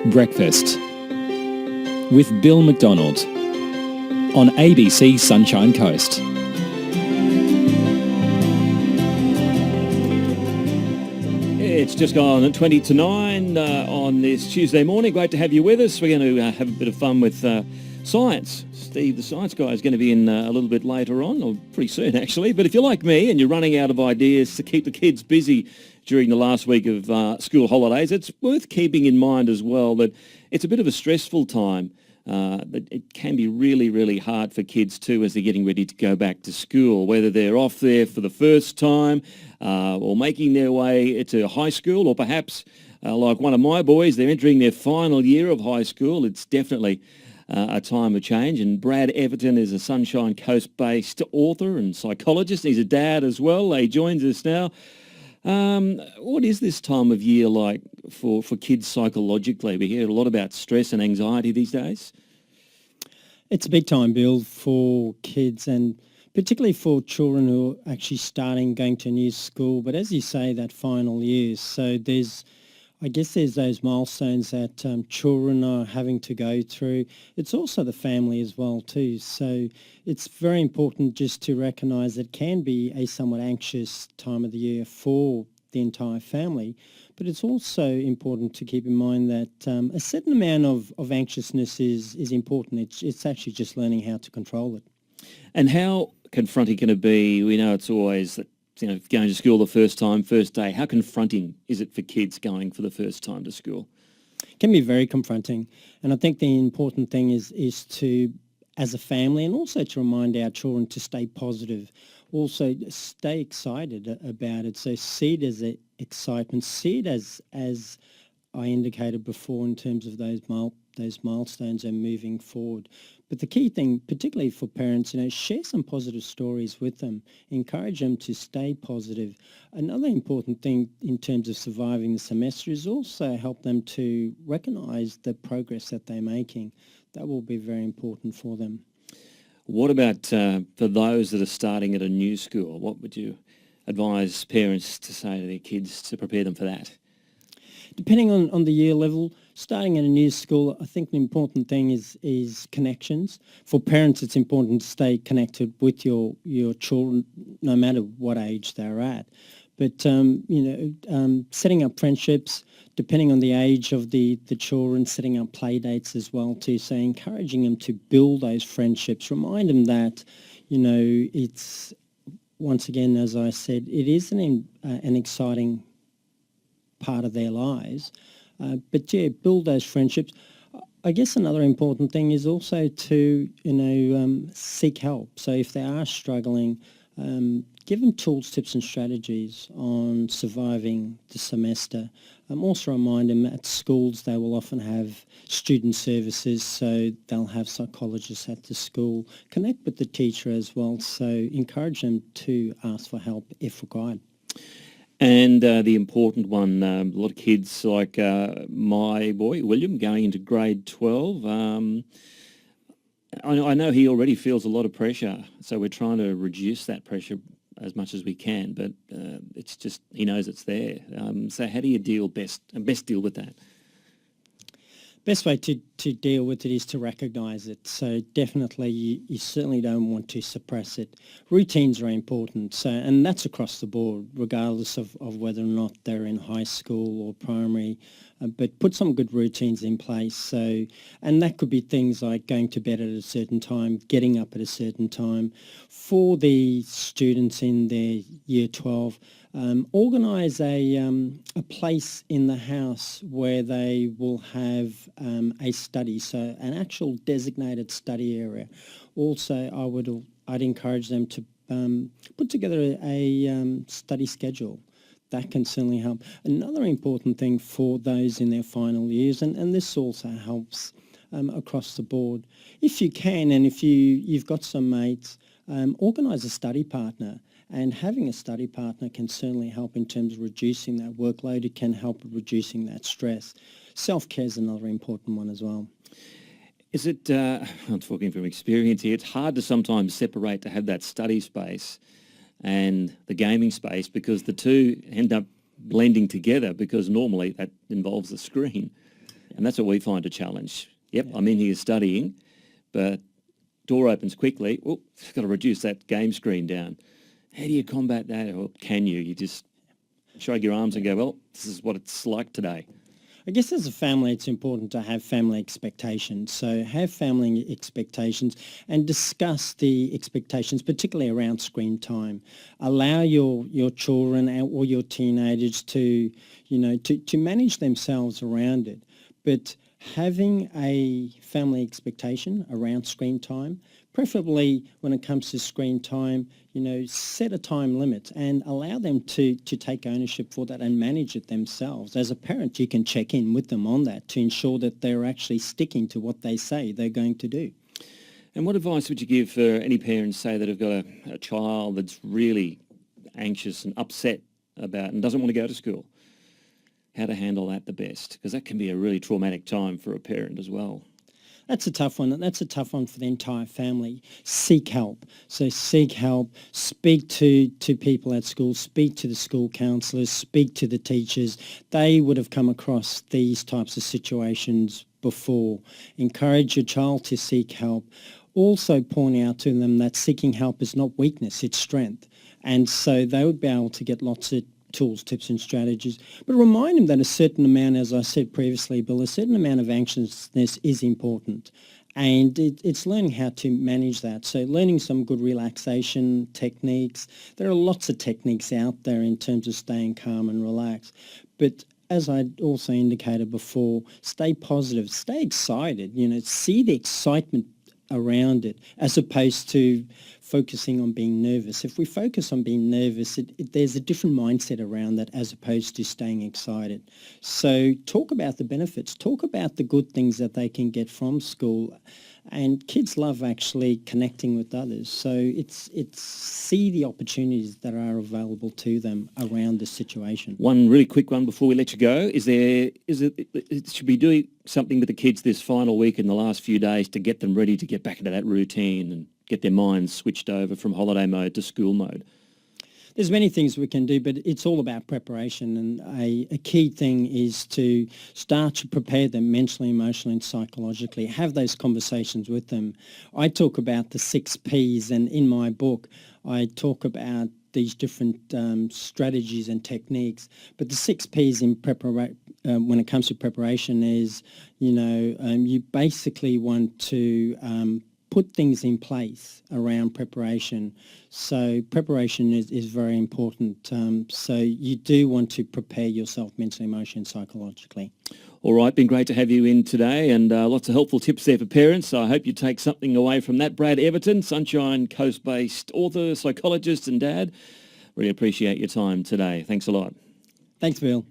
Breakfast with Bill McDonald on ABC Sunshine Coast. It's just gone 20 to 9 on this Tuesday morning. Great to have you with us. We're going to have a bit of fun with science. Steve, the science guy, is going to be in a little bit later on, or pretty soon actually. But if you're like me and you're running out of ideas to keep the kids busy during the last week of school holidays, it's worth keeping in mind as well that it's a bit of a stressful time. But it can be really, really hard for kids too as they're getting ready to go back to school, whether they're off there for the first time or making their way to high school, or perhaps like one of my boys, they're entering their final year of high school. It's definitely a time of change. And Brad Everton is a Sunshine Coast-based author and psychologist. He's a dad as well. He joins us now. What is this time of year like for kids psychologically? We hear a lot about stress and anxiety these days. It's a big time, Bill, for kids and particularly for children who are actually going to a new school. But as you say, that final year, so there's those milestones that children are having to go through. It's also the family as well too. So it's very important just to recognise that it can be a somewhat anxious time of the year for the entire family. But it's also important to keep in mind that a certain amount of anxiousness is important. It's actually just learning how to control it. And how confronting can it be? We know it's always that, going to school the first day. How confronting is it for kids going for the first time to school? It can be very confronting. And I think the important thing is to, as a family, and also to remind our children to stay positive, also stay excited about it. So see it as excitement, see it as I indicated before in terms of those milestones and moving forward. But the key thing, particularly for parents, share some positive stories with them. Encourage them to stay positive. Another important thing in terms of surviving the semester is also help them to recognise the progress that they're making. That will be very important for them. What about for those that are starting at a new school? What would you advise parents to say to their kids to prepare them for that? Depending on the year level, starting at a new school, I think the important thing is connections. For parents, it's important to stay connected with your children, no matter what age they're at. But, setting up friendships, depending on the age of the children, setting up play dates as well too. So encouraging them to build those friendships, remind them that, it's, once again, as I said, it is an exciting part of their lives. But yeah, build those friendships. I guess another important thing is also to, seek help. So if they are struggling, give them tools, tips and strategies on surviving the semester. Also remind them at schools they will often have student services, so they'll have psychologists at the school. Connect with the teacher as well, so encourage them to ask for help if required. And the important one, a lot of kids like my boy, William, going into grade 12, I know he already feels a lot of pressure, so we're trying to reduce that pressure as much as we can, but it's just, he knows it's there. So how do you best deal with that? Best way to deal with it is to recognise it. So definitely you certainly don't want to suppress it. Routines are important, so, and that's across the board, regardless of whether or not they're in high school or primary. But put some good routines in place. So, and that could be things like going to bed at a certain time, getting up at a certain time. For the students in their year 12, organise a place in the house where they will have a study, so an actual designated study area. Also, I'd encourage them to put together a study schedule. That can certainly help. Another important thing for those in their final years, and this also helps across the board, if you can, and if you've got some mates, organise a study partner. And having a study partner can certainly help in terms of reducing that workload. It can help with reducing that stress. Self-care is another important one as well. Is it, I'm talking from experience here, it's hard to sometimes separate to have that study space and the gaming space because the two end up blending together because normally that involves the screen. And that's what we find a challenge. Yep, I'm in here studying, but door opens quickly. Oh, I've got to reduce that game screen down. How do you combat that? Or can you? You just shrug your arms and go, well, this is what it's like today. I guess as a family, it's important to have family expectations. So have family expectations and discuss the expectations, particularly around screen time. Allow your children or your teenagers to manage themselves around it. But having a family expectation around screen time, preferably when it comes to screen time, set a time limit and allow them to take ownership for that and manage it themselves. As a parent, you can check in with them on that to ensure that they're actually sticking to what they say they're going to do. And what advice would you give for any parents, say, that have got a child that's really anxious and upset about and doesn't want to go to school? How to handle that the best? Because that can be a really traumatic time for a parent as well. That's a tough one. That's a tough one for the entire family. Seek help. So seek help. Speak to people at school. Speak to the school counsellors. Speak to the teachers. They would have come across these types of situations before. Encourage your child to seek help. Also point out to them that seeking help is not weakness, it's strength. And so they would be able to get lots of tools, tips and strategies, but remind them that a certain amount, as I said previously, Bill, a certain amount of anxiousness is important. And it's learning how to manage that. So learning some good relaxation techniques. There are lots of techniques out there in terms of staying calm and relaxed. But as I also indicated before, stay positive, stay excited, see the excitement around it as opposed to focusing on being nervous. If we focus on being nervous, there's a different mindset around that as opposed to staying excited. So talk about the benefits, talk about the good things that they can get from school. And kids love actually connecting with others. So it's see the opportunities that are available to them around this situation. One really quick one before we let you go. Should we do something with the kids this final week in the last few days to get them ready to get back into that routine and get their minds switched over from holiday mode to school mode? There's many things we can do, but it's all about preparation. And a key thing is to start to prepare them mentally, emotionally and psychologically. Have those conversations with them. I talk about the 6 Ps, and in my book I talk about these different strategies and techniques. But the 6 Ps in when it comes to preparation is, you basically want to put things in place around preparation. So preparation is very important. So you do want to prepare yourself mentally, emotionally and psychologically. All right, been great to have you in today, and lots of helpful tips there for parents. So I hope you take something away from that. Brad Everton, Sunshine Coast-based author, psychologist and dad. Really appreciate your time today. Thanks a lot. Thanks, Bill.